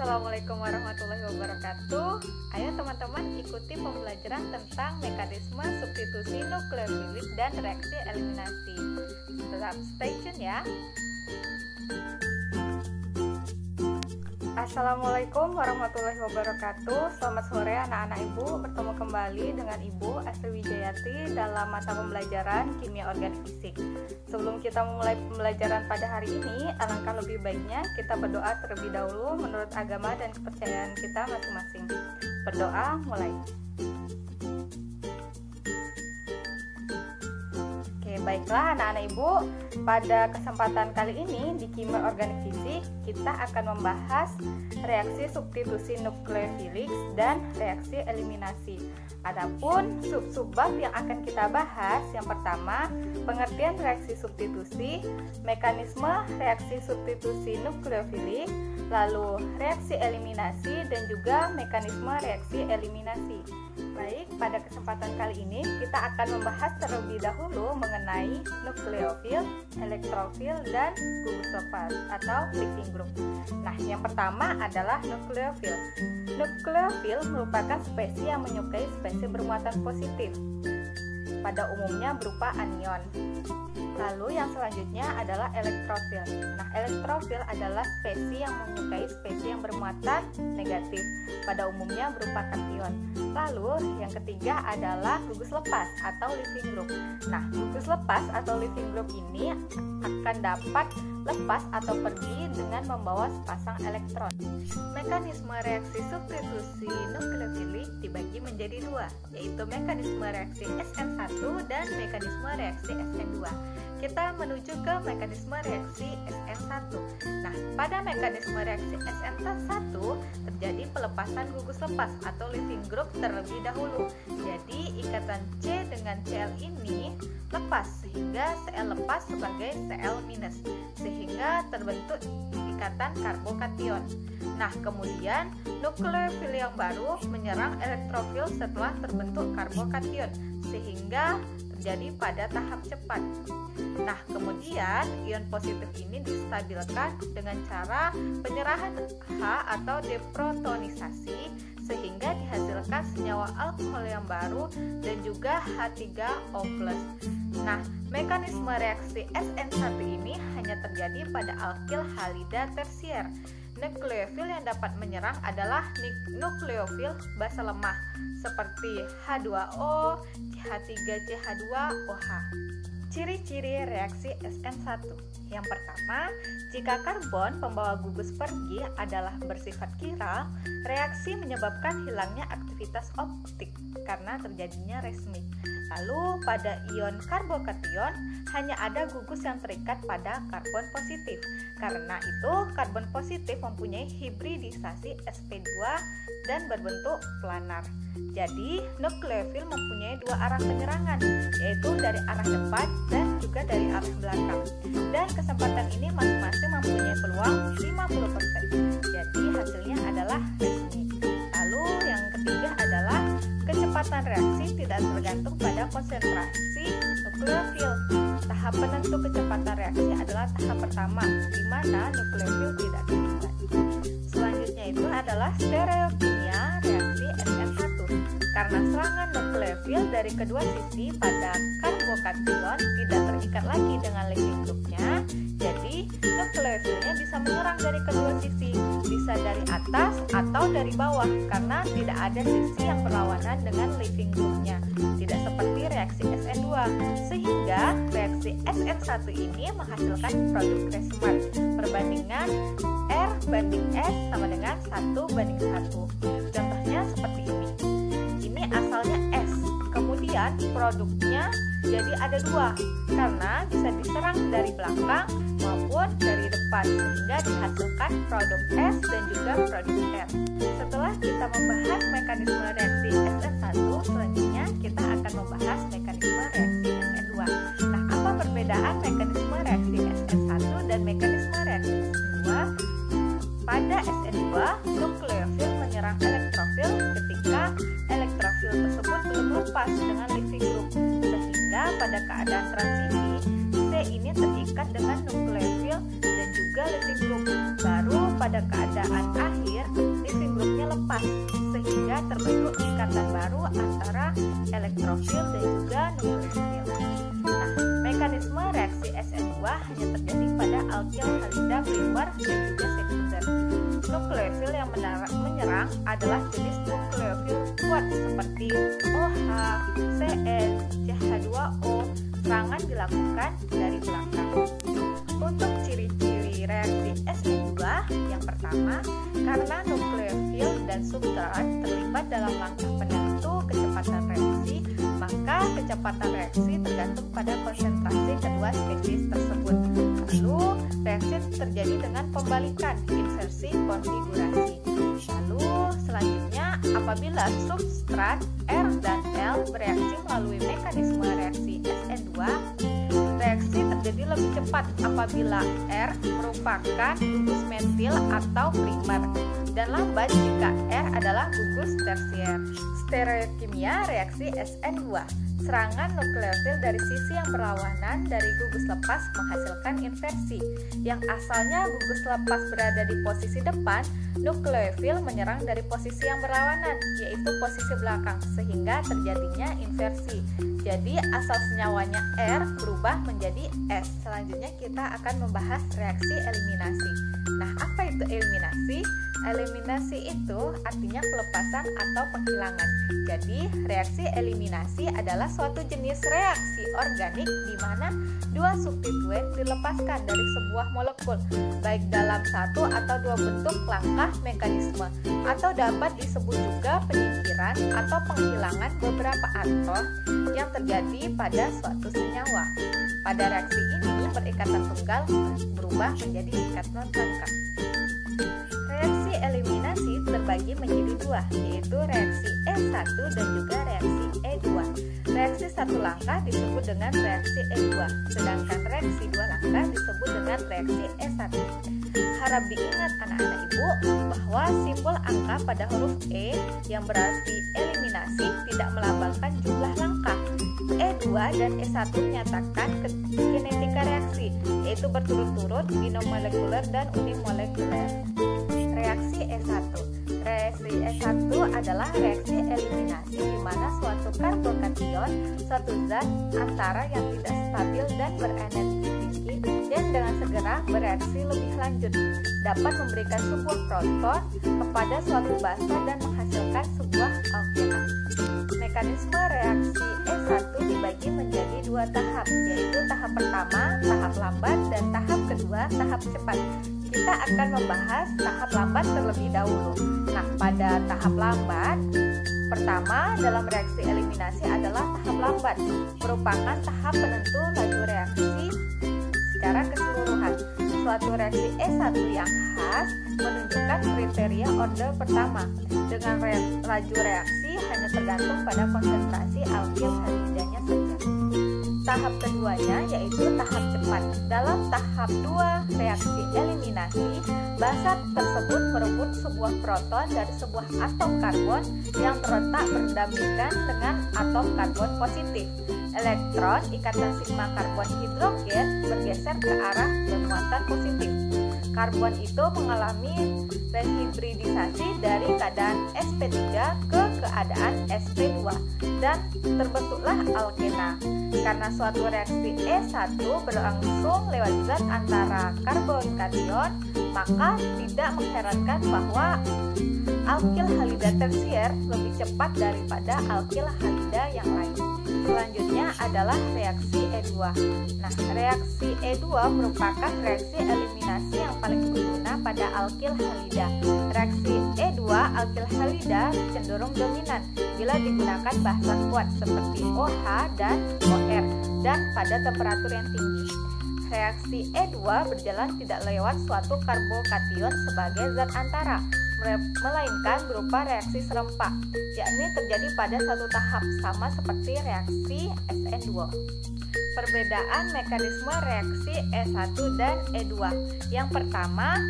Assalamualaikum warahmatullahi wabarakatuh. Ayo teman-teman ikuti pembelajaran tentang mekanisme substitusi nukleofilik dan reaksi eliminasi. Tetap stay tune ya. Assalamualaikum warahmatullahi wabarakatuh. Selamat sore anak-anak ibu. Bertemu kembali dengan Ibu Astri Wijayati dalam mata pembelajaran Kimia Organik Fisik. Sebelum kita memulai pembelajaran pada hari ini, alangkah lebih baiknya kita berdoa terlebih dahulu menurut agama dan kepercayaan kita masing-masing. Berdoa mulai. Baiklah anak-anak ibu, pada kesempatan kali ini di Kimia Organik Fisik kita akan membahas reaksi substitusi nukleofilik dan reaksi eliminasi. Adapun sub-bab yang akan kita bahas, yang pertama pengertian reaksi substitusi, mekanisme reaksi substitusi nukleofilik, lalu reaksi eliminasi dan juga mekanisme reaksi eliminasi. Baik, pada kesempatan kali ini kita akan membahas terlebih dahulu mengenai nukleofil, elektrofil, dan gugus lepas atau living group. Nah, yang pertama adalah nukleofil. Nukleofil merupakan spesies yang menyukai spesies bermuatan positif, pada umumnya berupa anion. Lalu yang selanjutnya adalah elektrofil. Nah, elektrofil adalah spesies yang menyukai spesies yang bermuatan negatif, pada umumnya berupa kation. Lalu yang ketiga adalah gugus lepas atau living group. Nah, gugus lepas atau living group ini akan dapat lepas atau pergi dengan membawa sepasang elektron. Mekanisme reaksi substitusi nukleofilik dibagi menjadi dua, yaitu mekanisme reaksi SN1 dan mekanisme reaksi SN2. Kita menuju ke mekanisme reaksi SN1. Nah, pada mekanisme reaksi SN1 terjadi pelepasan gugus lepas atau living group terlebih dahulu. Jadi, ikatan C dengan Cl ini lepas sehingga Cl lepas sebagai Cl minus, sehingga terbentuk ikatan karbokation. Nah, kemudian nukleofil yang baru menyerang elektrofil setelah terbentuk karbokation, sehingga terjadi pada tahap cepat. Nah, kemudian ion positif ini distabilkan dengan cara penyerahan H atau deprotonisasi, sehingga dihasilkan senyawa alkohol yang baru dan juga H3O+. Nah, mekanisme reaksi SN1 ini hanya terjadi pada alkil halida tersier. Nukleofil yang dapat menyerang adalah nukleofil basa lemah seperti H2O, CH3CH2OH. Ciri-ciri reaksi SN1. Yang pertama, jika karbon pembawa gugus pergi adalah bersifat kiral, reaksi menyebabkan hilangnya aktivitas optik karena terjadinya resmi. Lalu pada ion karbokation hanya ada gugus yang terikat pada karbon positif. Karena itu karbon positif mempunyai hibridisasi sp2 dan berbentuk planar. Jadi nukleofil mempunyai dua arah penyerangan, yaitu dari arah depan dan juga dari arah belakang. Dan kesempatan ini masing-masing mempunyai peluang 50%. Jadi hasilnya adalah resmi. Lalu yang ketiga adalah kecepatan reaksi tidak tergantung pada konsentrasi nukleofil. Tahap penentu kecepatan reaksi adalah tahap pertama, di mana nukleofil tidak terlibat. Selanjutnya itu adalah stereokimia reaksi SN1. Karena serangan nukleofil dari kedua sisi pada karbokation tidak terikat lagi dengan living groupnya, jadi nukleofilnya bisa menyerang dari kedua sisi, bisa dari atas atau dari bawah karena tidak ada sisi yang berlawanan dengan living groupnya, tidak seperti reaksi SN2, sehingga reaksi SN1 ini menghasilkan produk Reisman perbandingan R banding S sama dengan 1:1. Contohnya seperti ini. Ini asalnya S, kemudian produknya jadi ada dua karena bisa diserang dari belakang maupun dari depan, sehingga dihasilkan produk S dan juga produk R. Setelah kita membahas mekanisme reaksi SN1, selanjutnya kita akan membahas mekanisme reaksi SN2. Nah, apa perbedaan mekanisme reaksi SN1 dan mekanisme reaksi SN2? Pada SN2, nukleofil menyerang elektrofil ketika elektrofil tersebut belum lepas dengan living group, sehingga pada keadaan transisi C ini terikat dengan nukleofil dan juga living group. Baru pada keadaan akhir dilepas sehingga terbentuk ikatan baru antara elektrofil dan juga nukleofil. Nah, mekanisme reaksi SN2 hanya terjadi pada alkil halida primer dan juga sekunder. Nukleofil yang menyerang adalah jenis nukleofil kuat seperti OH, Cn, CH2O. Serangan dilakukan dari belakang. Untuk ciri-ciri reaksi SN2, yang pertama, karena nukleofil dan substrat terlibat dalam langkah penentu kecepatan reaksi, maka kecepatan reaksi tergantung pada konsentrasi kedua spesies tersebut. Lalu, reaksi terjadi dengan pembalikan, inversi konfigurasi. Lalu, selanjutnya, apabila substrat R dan L bereaksi melalui mekanisme reaksi SN2, reaksi terjadi lebih cepat apabila R merupakan gugus metil atau primer dan lambat jika R adalah gugus tersier. Stereokimia reaksi SN2. Serangan nukleofil dari sisi yang berlawanan dari gugus lepas menghasilkan inversi. Yang asalnya gugus lepas berada di posisi depan, nukleofil menyerang dari posisi yang berlawanan, yaitu posisi belakang, sehingga terjadinya inversi. Jadi asal senyawanya R berubah menjadi S. Selanjutnya kita akan membahas reaksi eliminasi. Nah, apa itu eliminasi? Eliminasi itu artinya pelepasan atau penghilangan. Jadi, reaksi eliminasi adalah suatu jenis reaksi organik di mana dua substituen dilepaskan dari sebuah molekul, baik dalam satu atau dua bentuk langkah mekanisme, atau dapat disebut juga penyingkiran atau penghilangan beberapa atom yang terjadi pada suatu senyawa. Pada reaksi ini, perikatan tunggal berubah menjadi ikatan rangka. Reaksi eliminasi terbagi menjadi dua, yaitu reaksi E1 dan juga reaksi E2. Reaksi satu langkah disebut dengan reaksi E2, sedangkan reaksi dua langkah disebut dengan reaksi E1. Harap diingat anak-anak ibu bahwa simbol angka pada huruf E yang berarti eliminasi tidak melambangkan jumlah langkah. E2 dan E1 menyatakan kinetika reaksi, yaitu berturut-turut binomolekuler dan unimolekuler. Reaksi E1. Reaksi E1 adalah reaksi eliminasi di mana suatu karbokation, suatu zat antara yang tidak stabil dan berenergi tinggi dan dengan segera bereaksi lebih lanjut, dapat memberikan sebuah proton kepada suatu basa dan menghasilkan sebuah alkena. Mekanisme reaksi E1 dibagi menjadi dua tahap, yaitu tahap pertama, tahap lambat, dan tahap kedua, tahap cepat. Kita akan membahas tahap lambat terlebih dahulu. Nah, pada tahap lambat, pertama dalam reaksi eliminasi adalah tahap lambat, merupakan tahap penentu laju reaksi secara keseluruhan. Suatu reaksi E1 yang khas menunjukkan kriteria order pertama, dengan laju reaksi hanya tergantung pada konsentrasi alkil halidanya saja. Tahap keduanya yaitu tahap cepat. Dalam tahap 2 reaksi eliminasi, basa tersebut merebut sebuah proton dari sebuah atom karbon yang terletak berdampingan dengan atom karbon positif. Elektron ikatan sigma karbon hidrogen bergeser ke arah bermuatan positif. Karbon itu mengalami rehibridisasi dari keadaan sp3 ke keadaan sp2 dan terbentuklah alkena. Karena suatu reaksi E1 berlangsung lewat zat antara karbon kation, maka tidak mengherankan bahwa alkil halida tersier lebih cepat daripada alkil halida yang lain. Selanjutnya adalah reaksi E2. Nah, reaksi E2 merupakan reaksi eliminasi yang paling berguna pada alkil halida. Reaksi E2 alkil halida cenderung dominan bila digunakan basa kuat seperti OH dan OR dan pada temperatur yang tinggi. Reaksi E2 berjalan tidak lewat suatu karbokation sebagai zat antara, melainkan berupa reaksi serempak, yakni terjadi pada satu tahap sama seperti reaksi SN2. Perbedaan mekanisme reaksi E1 dan E2. Yang pertama,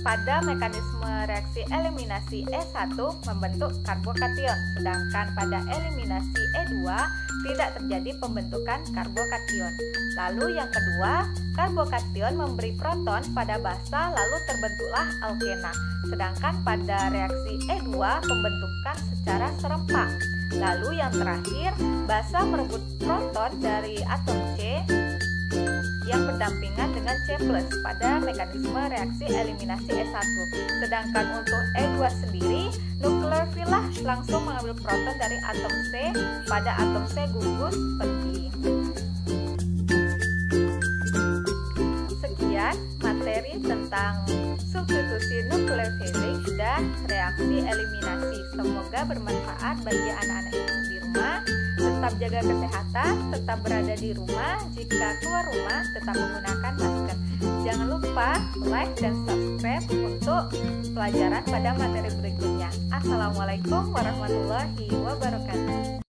pada mekanisme reaksi eliminasi E1 membentuk karbokation, sedangkan pada eliminasi E2 tidak terjadi pembentukan karbokation. Lalu yang kedua, karbokation memberi proton pada basa lalu terbentuklah alkena. Sedangkan pada reaksi E2 pembentukan secara serempak. Lalu yang terakhir, basa merebut proton dari atom C yang berdampingan dengan C+ pada mekanisme reaksi eliminasi E1. Sedangkan untuk E2 sendiri, nukleofilah langsung mengambil proton dari atom C pada atom C gugus pergi. Sekian materi tentang substitusi nukleofilik dan reaksi eliminasi. Semoga bermanfaat bagi anak-anak di rumah. Tetap jaga kesehatan, tetap berada di rumah. Jika keluar rumah, tetap menggunakan masker. Jangan lupa like dan subscribe untuk pelajaran pada materi berikutnya. Assalamualaikum warahmatullahi wabarakatuh.